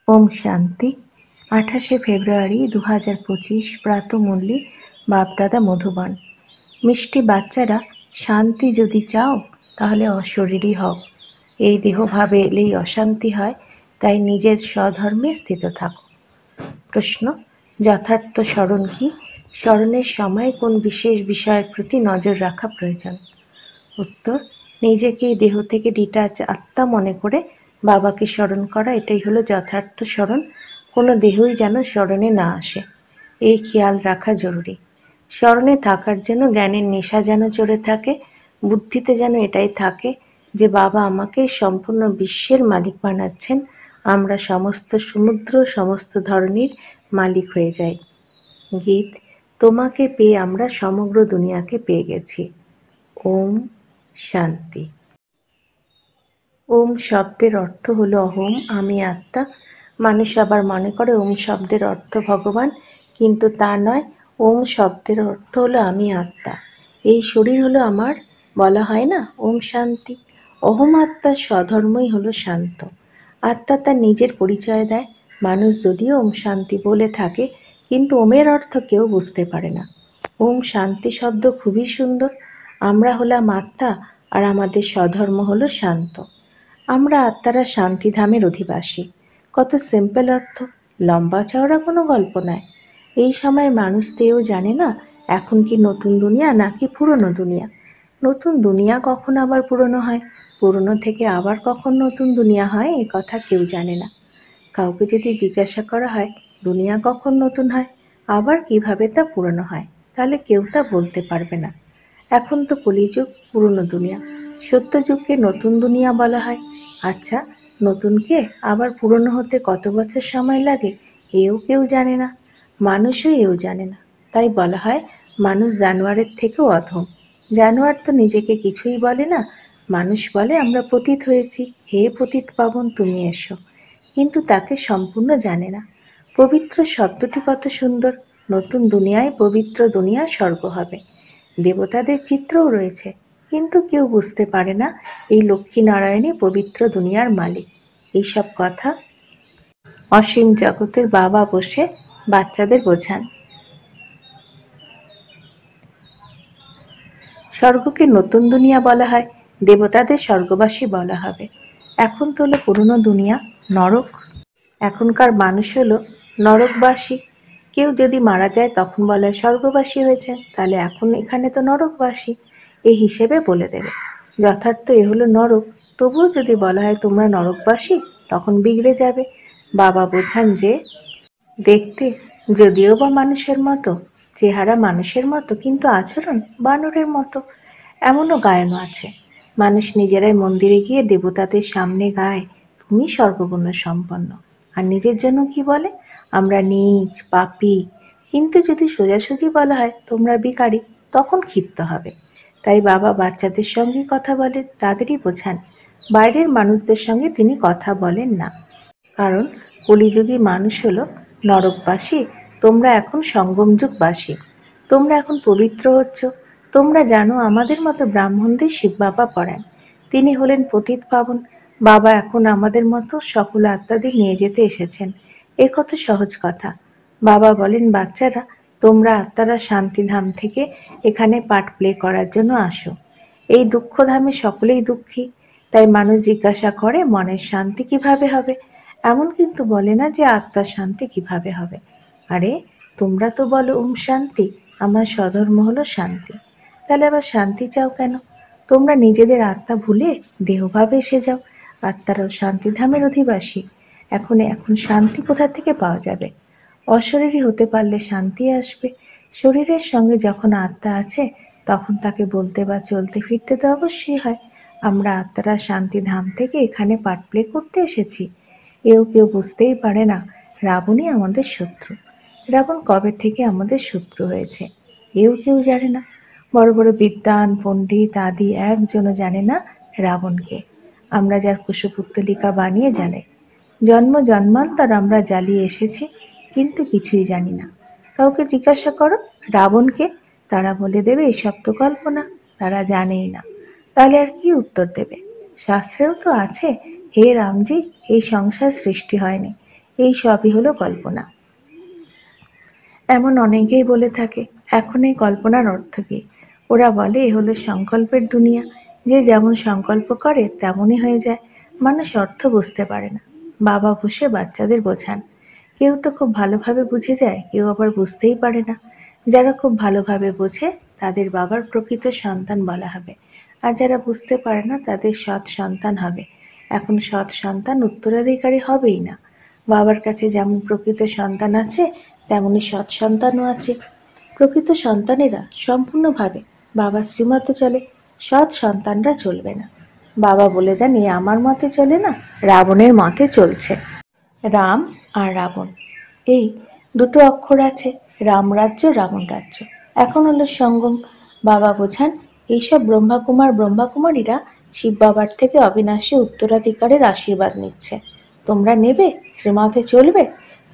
ওম শান্তি। 28শে ফেব্রুয়ারি 2025 প্রাতঃমুরলি বাপদাদা মধুবন। মিষ্টি বাচ্চারা, শান্তি যদি চাও তাহলে অশরীরী হও। এই দেহভাবে এলেই অশান্তি হয়, তাই নিজের স্বধর্মে স্থিত থাকো। প্রশ্ন: যথার্থ স্মরণ কি? স্মরণের সময় কোন বিশেষ বিষয়ের প্রতি নজর রাখা প্রয়োজন? উত্তর: নিজেকে এই দেহ থেকে ডিটাচ আত্মা মনে করে বাবাকে স্মরণ করা, এটাই হলো যথার্থ স্মরণ। কোনো দেহই যেন স্মরণে না আসে, এই খেয়াল রাখা জরুরি। স্মরণে থাকার জন্য জ্ঞানের নেশা যেন চড়ে থাকে, বুদ্ধিতে যেন এটাই থাকে যে বাবা আমাকে সম্পূর্ণ বিশ্বের মালিক বানাচ্ছেন। আমরা সমস্ত সমুদ্র, সমস্ত ধরনের মালিক হয়ে যাই। গীত: তোমাকে পেয়ে আমরা সমগ্র দুনিয়াকে পেয়ে গেছি। ওম শান্তি। ওম শব্দের অর্থ হলো অহম, আমি আত্মা। মানুষ আবার মনে করে ওম শব্দের অর্থ ভগবান, কিন্তু তা নয়। ওম শব্দের অর্থ হলো আমি আত্মা, এই শরীর হলো আমার। বলা হয় না ওম শান্তি। অহম আত্মার স্বধর্মই হলো শান্ত। আত্মা তার নিজের পরিচয় দেয়। মানুষ যদিও ওম শান্তি বলে থাকে, কিন্তু ওমের অর্থ কেউ বুঝতে পারে না। ওম শান্তি শব্দ খুবই সুন্দর। আমরা হলাম আত্মা, আর আমাদের স্বধর্ম হলো শান্ত। আমরা আত্মারা শান্তিধামের অধিবাসী। কত সিম্পল অর্থ, লম্বা চওড়া কোনো গল্প নয়। এই সময় মানুষ তেও জানে না এখন কি নতুন দুনিয়া নাকি পুরনো দুনিয়া। নতুন দুনিয়া কখন আবার পুরনো হয়, পুরনো থেকে আবার কখন নতুন দুনিয়া হয়, এ কথা কেউ জানে না। কাউকে যদি জিজ্ঞাসা করা হয় দুনিয়া কখন নতুন হয়, আবার কিভাবে তা পুরনো হয়, তাহলে কেউ তা বলতে পারবে না। এখন তো কলিযুগ, পুরনো দুনিয়া। সত্যযুগকে নতুন দুনিয়া বলা হয়। আচ্ছা, নতুনকে আবার পুরনো হতে কত বছর সময় লাগে, এও কেউ জানে না। মানুষও এও জানে না। তাই বলা হয় মানুষ জানোয়ারের থেকেও অধম। জানোয়ার তো নিজেকে কিছুই বলে না, মানুষ বলে আমরা পতিত হয়েছি, হে পতিত পাবন তুমি এসো, কিন্তু তাকে সম্পূর্ণ জানে না। পবিত্র শব্দটি কত সুন্দর। নতুন দুনিয়ায় পবিত্র দুনিয়া স্বর্গ হবে। দেবতাদের চিত্রও রয়েছে, কিন্তু কেউ বুঝতে পারে না এই লক্ষ্মীনারায়ণই পবিত্র দুনিয়ার মালিক। এইসব কথা অসীম জগতের বাবা বসে বাচ্চাদের বোঝান। স্বর্গকে নতুন দুনিয়া বলা হয়, দেবতাদের স্বর্গবাসী বলা হবে। এখন তো হলো পুরনো দুনিয়া, নরক। এখনকার মানুষ হলো নরকবাসী। কেউ যদি মারা যায় তখন বলা হয় স্বর্গবাসী হয়েছে, তাহলে এখন এখানে তো নরকবাসী, এই হিসেবে বলে দেবে। যথার্থ এ হলো নরক। তবুও যদি বলা হয় তোমরা নরকবাসী, তখন বিগড়ে যাবে। বাবা বোঝান যে দেখতে যদিও বা মানুষের মতো, চেহারা মানুষের মতো, কিন্তু আচরণ বানরের মতো। এমনও গায়ন আছে, মানুষ নিজেরাই মন্দিরে গিয়ে দেবতাদের সামনে গায় তুমি সর্বগুণ সম্পন্ন, আর নিজের জন্য কি বলে আমরা নীচ পাপী। কিন্তু যদি সোজাসুজি বলা হয় তোমরা ভিখারি, তখন ক্ষিপ্ত হবে। তাই বাবা বাচ্চাদের সঙ্গে কথা বলেন, তাদেরই বোঝান। বাইরের মানুষদের সঙ্গে তিনি কথা বলেন না, কারণ কলিযুগী মানুষ হলো নরকবাসী, তোমরা এখন সঙ্গমযুগবাসী। তোমরা এখন পবিত্র হচ্ছ। তোমরা জানো আমাদের মতো ব্রাহ্মণদের শিব বাবা পড়ান, তিনি হলেন পতিত পাবন। বাবা এখন আমাদের মতো সকল আত্মাদের নিয়ে যেতে এসেছেন। এ কত সহজ কথা। বাবা বলেন বাচ্চারা, তোমরা আত্মারা শান্তিধাম থেকে এখানে পার্ট প্লে করার জন্য আসো। এই দুঃখধামে সকলেই দুঃখী, তাই মানুষ জিজ্ঞাসা করে মনের শান্তি কিভাবে হবে। এমন কিন্তু বলে না যে আত্মার শান্তি কিভাবে হবে। আরে তোমরা তো বলো ওম শান্তি, আমার স্বধর্ম হলো শান্তি, তাহলে আবার শান্তি চাও কেন? তোমরা নিজেদের আত্মা ভুলে দেহভাবে এসে যাও। আত্মারাও শান্তিধামের অধিবাসী। এখন শান্তি কোথা থেকে পাওয়া যাবে? অশরীরী হতে পারলে শান্তি আসবে। শরীরের সঙ্গে যখন আত্মা আছে, তখন তাকে বলতে বা চলতে ফিরতে তো অবশ্যই হয়। আমরা আত্মারা শান্তিধাম থেকে এখানে পার্ট প্লে করতে এসেছি। এও কেউ বুঝতেই পারে না রাবণই আমাদের শত্রু। রাবণ কবে থেকে আমাদের শত্রু হয়েছে, এও কেউ জানে না। বড় বড় বিদ্বান পণ্ডিত আদি একজনও জানে না রাবণকে। আমরা যার কুশপুত্তলিকা বানিয়ে জানে। জন্ম জন্মান্তর আমরা জ্বালিয়ে এসেছি, কিন্তু কিছুই জানি না। কাউকে জিজ্ঞাসা করো রাবণকে, তারা বলে দেবে এসব তো কল্পনা, তারা জানেই না। তাহলে আর কি উত্তর দেবে? শাস্ত্রেও তো আছে, হে রামজি এই সংসার সৃষ্টি হয়নি, এই সবই হলো কল্পনা। এমন অনেকেই বলে থাকে, এখন এই কল্পনার অর্থ কী? ওরা বলে এ হলো সংকল্পের দুনিয়া, যে যেমন সংকল্প করে তেমনই হয়ে যায়। মানুষ অর্থ বুঝতে পারে না। বাবা বসে বাচ্চাদের বোঝান। কেউ তো খুব ভালোভাবে বুঝে যায়, কেউ আবার বুঝতেই পারে না। যারা খুব ভালোভাবে বোঝে তাদের বাবার প্রকৃত সন্তান বলা হবে, আর যারা বুঝতে পারে না তাদের সৎ সন্তান হবে। এখন সৎ সন্তান উত্তরাধিকারী হবেই না। বাবার কাছে যেমন প্রকৃত সন্তান আছে, তেমনি সৎ সন্তানও আছে। প্রকৃত সন্তানেরা সম্পূর্ণভাবে বাবার শ্রীমতে চলে, সৎ সন্তানরা চলবে না। বাবা বলে দেন, এ আমার মতে চলে না, রাবণের মতে চলছে। রাম আর রাবণ, এই দুটো অক্ষর আছে, রামরাজ্য রাবণ রাজ্য। এখন হলো সঙ্গম। বাবা বোঝান, এইসব ব্রহ্মাকুমারীরা শিব বাবার থেকে অবিনাশী উত্তরাধিকারের আশীর্বাদ নিচ্ছে। তোমরা নেবে, শ্রীমতে চলবে?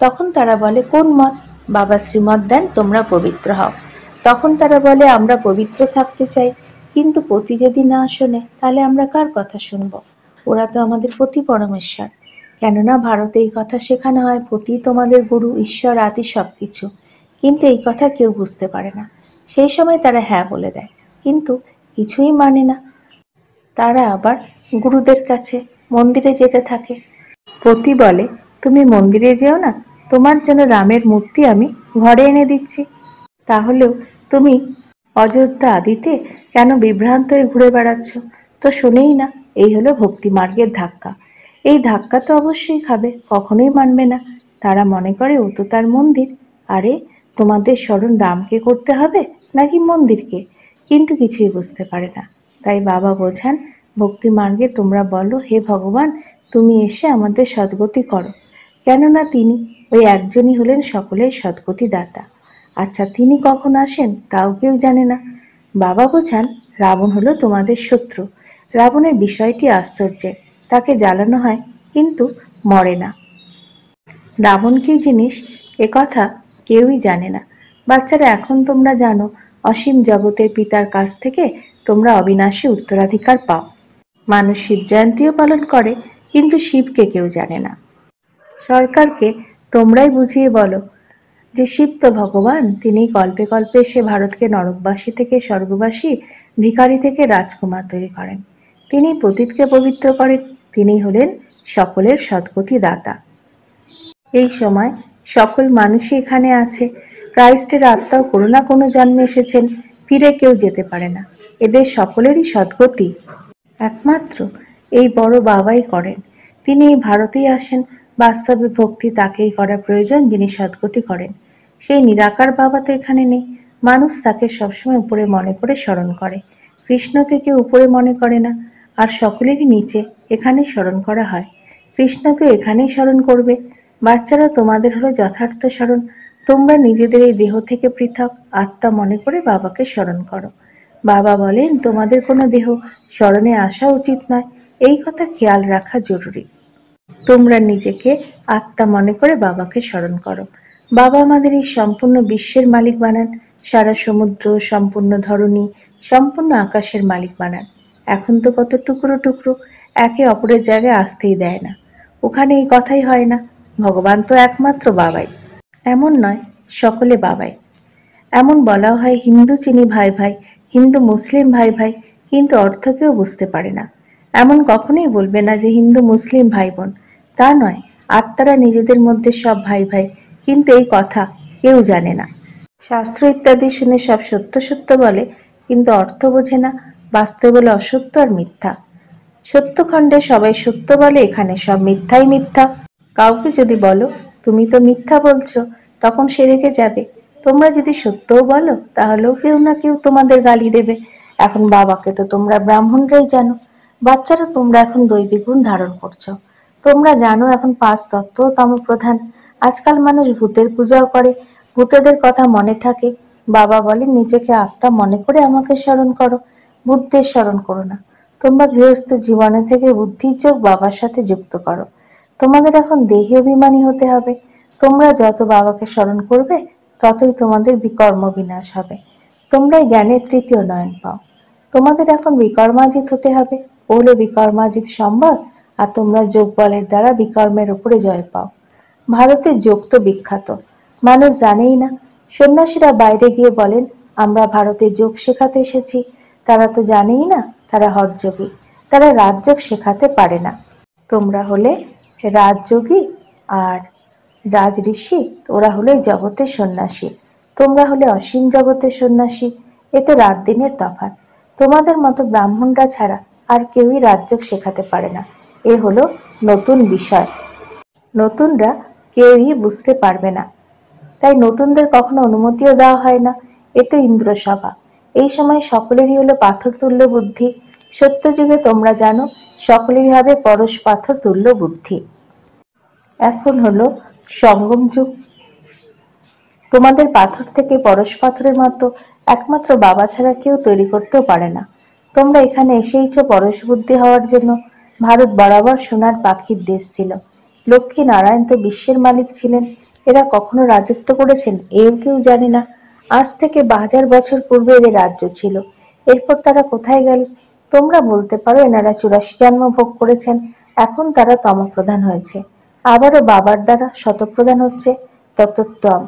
তখন তারা বলে, কোন মত? বাবা শ্রীমত দেন, তোমরা পবিত্র হও। তখন তারা বলে, আমরা পবিত্র থাকতে চাই, কিন্তু পতি যদি না শোনে তাহলে আমরা কার কথা শুনবো? ওরা তো আমাদের পতি পরমেশ্বর। কেননা ভারতে এই কথা শেখানো হয়, পতি তোমাদের গুরু, ঈশ্বর, আদি সব কিছু। কিন্তু এই কথা কেউ বুঝতে পারে না। সেই সময় তারা হ্যাঁ বলে দেয়, কিন্তু কিছুই মানে না। তারা আবার গুরুদের কাছে মন্দিরে যেতে থাকে। পতি বলে, তুমি মন্দিরে যেও না, তোমার জন্য রামের মূর্তি আমি ঘরে এনে দিচ্ছি। তাহলেও তুমি অযোধ্যা আদিতে কেন বিভ্রান্ত হয়ে ঘুরে বেড়াচ্ছ? তো শোনেই না। এই হলো ভক্তি মার্গের ধাক্কা। এই ধাক্কা তো অবশ্যই খাবে, কখনোই মানবে না। তারা মনে করে ও তো তার মন্দির। আরে, তোমাদের স্মরণ রামকে করতে হবে নাকি মন্দিরকে? কিন্তু কিছুই বুঝতে পারে না। তাই বাবা বোঝান, ভক্তি মার্গে তোমরা বলো, হে ভগবান, তুমি এসে আমাদের সদ্গতি করো। কেননা তিনি ওই একজনই হলেন সকলের সদ্গতি দাতা। আচ্ছা, তিনি কখন আসেন তাও কেউ জানে না। বাবা বোঝান, রাবণ হলো তোমাদের শত্রু। রাবণের বিষয়টি আশ্চর্যের। তাকে জ্বালানো হয় কিন্তু মরে না। রাবণ কী জিনিস এ কথা কেউই জানে না। বাচ্চারা, এখন তোমরা জানো, অসীম জগতের পিতার কাছ থেকে তোমরা অবিনাশী উত্তরাধিকার পাও। মানুষ শিব জয়ন্তীও পালন করে, কিন্তু শিবকে কেউ জানে না। সরকারকে তোমরাই বুঝিয়ে বলো যে শিব তো ভগবান, তিনি কল্পে কল্পে এসে ভারতকে নরকবাসী থেকে স্বর্গবাসী, ভিখারি থেকে রাজকুমার তৈরি করেন। তিনি পতিতকে পবিত্র করেন, তিনি হলেন সকলের সদ্গতি দাতা। এই সময় সকল মানুষই এখানে আছে। ক্রাইস্টের আত্মাও কোনো না কোনো জন্মে এসেছেন, ফিরে কেউ যেতে পারে না। এদের সকলেরই সদ্গতি একমাত্র এই বড় বাবাই করেন। তিনি এই ভারতেই আসেন। বাস্তবে ভক্তি তাকেই করা প্রয়োজন যিনি সদ্গতি করেন। সেই নিরাকার বাবা তো এখানে নেই। মানুষ তাকে সবসময় উপরে মনে করে স্মরণ করে। কৃষ্ণকে কেউ উপরে মনে করে না, আর সকলেরই নিচে এখানেই স্মরণ করা হয়। কৃষ্ণকে এখানেই স্মরণ করবে। বাচ্চারা, তোমাদের হলো যথার্থ স্মরণ। তোমরা নিজেদের এই দেহ থেকে পৃথক আত্মা মনে করে বাবাকে স্মরণ করো। বাবা বলেন, তোমাদের কোনো দেহ স্মরণে আসা উচিত নয়, এই কথা খেয়াল রাখা জরুরি। তোমরা নিজেকে আত্মা মনে করে বাবাকে স্মরণ করো। বাবা আমাদের এই সম্পূর্ণ বিশ্বের মালিক বানান, সারা সমুদ্র, সম্পূর্ণ ধরণী, সম্পূর্ণ আকাশের মালিক বানান। এখন তো কত টুকরো টুকরো, একে অপরের জায়গায় আসতেই দেয় না। ওখানে এই কথাই হয় না। ভগবান তো একমাত্র বাবাই। এমন নয়, সকলে বাবাই। এমন বলাও হয়, হিন্দু চিনি ভাই ভাই, হিন্দু মুসলিম ভাই ভাই, কিন্তু অর্থ কেউ বুঝতে পারে না। এমন কখনোই বলবে না যে হিন্দু মুসলিম ভাই বোন। তা নয়, আত্মারা নিজেদের মধ্যে সব ভাই ভাই, কিন্তু এই কথা কেউ জানে না। শাস্ত্র ইত্যাদি শুনে সব সত্য সত্য বলে, কিন্তু অর্থ বোঝে না। বাস্তবে বলে অসত্য আর মিথ্যা। সত্যখণ্ডে সবাই সত্য বলে, এখানে সব মিথ্যাই মিথ্যা। কাউকে যদি বলো, তুমি তো মিথ্যা বলছো, তখন সে রেগে যাবে। তোমরা যদি সত্যও বলো, তাহলেও কেউ না কেউ তোমাদের গালি দেবে। এখন বাবাকে তো তোমরা ব্রাহ্মণরাই জানো। বাচ্চারা, তোমরা এখন দৈবিক গুণ ধারণ করছো। তোমরা জানো এখন 5 তত্ত্ব তমপ্রধান। আজকাল মানুষ ভূতের পূজাও করে, ভূতেদের কথা মনে থাকে। বাবা বলেন, নিজেকে আত্মা মনে করে আমাকে স্মরণ করো, বুদ্ধের স্মরণ করো না। তোমরা গৃহস্থ জীবনে থেকে বুদ্ধির যোগ বাবার সাথে যুক্ত করো। তোমাদের এখন দেহি অভিমানী হতে হবে। তোমরা যত বাবাকে স্মরণ করবে, ততই তোমাদের বিকর্ম বিনাশ হবে। তোমরাই জ্ঞানের তৃতীয় নয়ন পাও। তোমাদের এখন বিকর্মাজিত হতে হবে। বলে বিকর্মাজিত সম্ভব, আর তোমরা যোগ বলের দ্বারা বিকর্মের উপরে জয় পাও। ভারতের যোগ তো বিখ্যাত, মানুষ জানেই না। সন্ন্যাসীরা বাইরে গিয়ে বলেন আমরা ভারতে যোগ শেখাতে এসেছি, তারা তো জানেই না তারা হঠযোগী, তারা রাজযোগ শেখাতে পারে না। তোমরা হলে রাজযোগী আর রাজ ঋষি, ওরা হলো এই জগতের সন্ন্যাসী। তোমরা হলে অসীম জগতের সন্ন্যাসী, এতে রাত দিনের তফাৎ। তোমাদের মতো ব্রাহ্মণরা ছাড়া আর কেউই রাজযোগ শেখাতে পারে না। এ হলো নতুন বিষয়, নতুনরা কেউই বুঝতে পারবে না, তাই নতুনদের কখনো অনুমতিও দেওয়া হয় না। এ তো ইন্দ্রসভা, এই সময় সকলেরই হলো পাথর তুল্য বুদ্ধি। সত্যযুগে তোমরা জানো সকলেরই হবে পরশ পাথর তুল্য বুদ্ধি। এখন হলো সঙ্গম যুগ, তোমাদের পাথর থেকে পরশ পাথরের মতো একমাত্র বাবা ছাড়া কেউ তৈরি করতেও পারে না। তোমরা এখানে এসেইছ পরশ বুদ্ধি হওয়ার জন্য। ভারত বরাবর সোনার পাখির দেশ ছিল, লক্ষ্মী নারায়ণ তো বিশ্বের মালিক ছিলেন। এরা কখনো রাজত্ব করেছেন এও কেউ জানে না। আজ থেকে 1000 বছর পূর্বে এদের রাজ্য ছিল, এরপর তারা কোথায় গেল? তোমরা বলতে পারো এনারা 84 জন্ম ভোগ করেছেন, এখন তারা তমপ্রধান হয়েছে, আবারও বাবার দ্বারা শতপ্রধান হচ্ছে। ততোত্তম,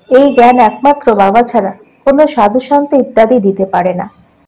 এই জ্ঞান একমাত্র বাবা ছাড়া কোনো সাধু সন্ত ইত্যাদি দিতে পারে না।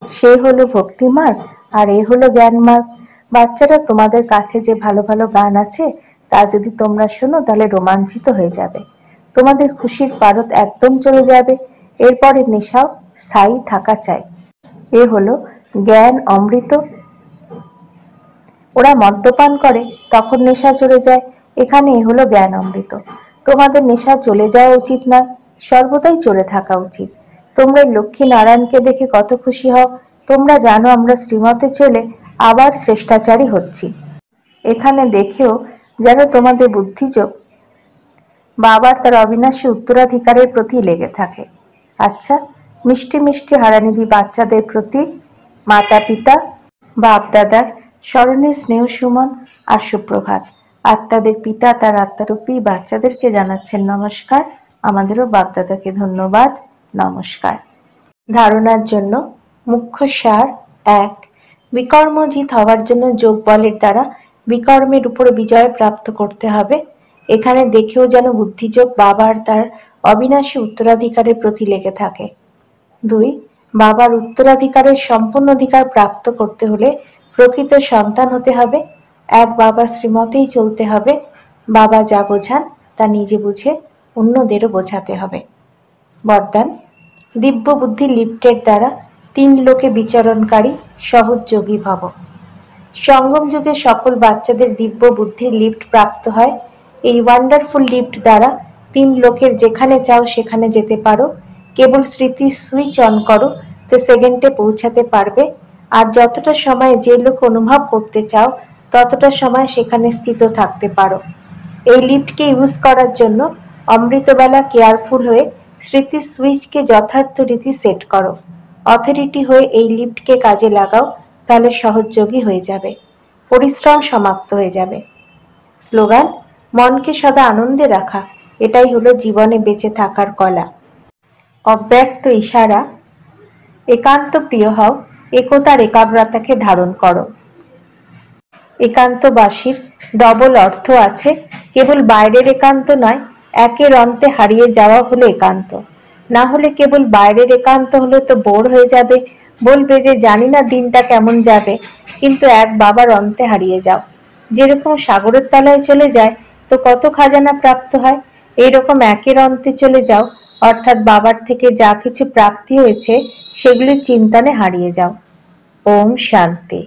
সে হলো ভক্তি মার্গ আর এ হলো জ্ঞান মার্গ। বাচ্চারা, তোমাদের কাছে যে ভালো ভালো গান আছে তা যদি তোমরা শোনো তাহলে রোমাঞ্চিত হয়ে যাবে, তোমাদের খুশির পারদ একদম চলে যাবে। এরপরে নেশাও স্থায়ী থাকা চাই। এ হলো জ্ঞান অমৃত। ওরা মদ্যপান করে তখন নেশা চলে যায়, এখানে এ হলো জ্ঞান অমৃত। তোমাদের নেশা চলে যাওয়া উচিত নয়, সর্বদাই চলে থাকা উচিত। তোমরা লক্ষ্মী নারায়ণকে দেখে কত খুশি হও। তোমরা জানো আমরা শ্রীমতে চলে আবার শ্রেষ্টাচারী হচ্ছি। এখানে দেখেও যেন তোমাদের বুদ্ধিযোগ বাবার তার অবিনাশী উত্তরাধিকারের প্রতি লেগে থাকে। আচ্ছা, মিষ্টি মিষ্টি হারানিধি বাচ্চাদের প্রতি মাতা পিতা বাপ দাদার স্মরণে স্নেহ সুমন আর সুপ্রভাত। আত্মাদের পিতা তার আত্মারূপী বাচ্চাদেরকে জানাচ্ছেন নমস্কার। আমাদেরও বাপদাদাকে ধন্যবাদ, নমস্কার। ধারণার জন্য মুখ্য সার: 1. বিকর্মজিৎ হওয়ার জন্য যোগ বলের দ্বারা বিকর্মের উপর বিজয় প্রাপ্ত করতে হবে। এখানে দেখেও যেন বুদ্ধিযোগ বাবার তার অবিনাশী উত্তরাধিকারের প্রতি লেগে থাকে। 2. বাবার উত্তরাধিকারের সম্পূর্ণ অধিকার প্রাপ্ত করতে হলে প্রকৃত সন্তান হতে হবে। এক বাবা শ্রীমতেই চলতে হবে। বাবা যা বোঝান তা নিজে বুঝে অন্যদেরও বোঝাতে হবে। বরদান: দিব্য বুদ্ধি লিফটের দ্বারা 3 লোকে বিচরণকারী সহজ যোগী ভব। সঙ্গম যুগে সকল বাচ্চাদের দিব্য বুদ্ধির লিফট প্রাপ্ত হয়। এই ওয়ান্ডারফুল লিফট দ্বারা 3 লোকের যেখানে চাও সেখানে যেতে পারো। কেবল স্মৃতি সুইচ অন করো তো সেকেন্ডে পৌঁছাতে পারবে। আর যতটা সময় যে লোক অনুভব করতে চাও ততটা সময় সেখানে স্থিত থাকতে পারো। এই লিফটকে ইউজ করার জন্য অমৃতবেলা কেয়ারফুল হয়ে স্মৃতি সুইচকে যথার্থ রীতি সেট করো। অথরিটি হয়ে এই লিফটকে কাজে লাগাও, তাহলে সহযোগী হয়ে যাবে, পরিশ্রম সমাপ্ত হয়ে যাবে। স্লোগান: মনকে সদা আনন্দে রাখা, এটাই হলো জীবনে বেঁচে থাকার কলা। অব্যক্ত ইশারা: একান্ত প্রিয় হও, একতার একাগ্রতাকে ধারণ করো। একান্তবাসীর ডবল অর্থ আছে, কেবল বাইরের একান্ত নয়, একের অন্তে হারিয়ে যাওয়া হলো একান্ত। না হলে কেবল বাইরের একান্ত হলে তো বোর হয়ে যাবে, বলবে যে জানি না দিনটা কেমন যাবে। কিন্তু এক বাবার অন্তে হারিয়ে যাও, যেরকম সাগরের তলায় চলে যায় তো কত খাজানা প্রাপ্ত হয়, এইরকম একের অন্তে চলে যাও, অর্থাৎ বাবার থেকে যা কিছু প্রাপ্তি হয়েছে সেগুলি চিন্তনে হারিয়ে যাও। ওম শান্তি।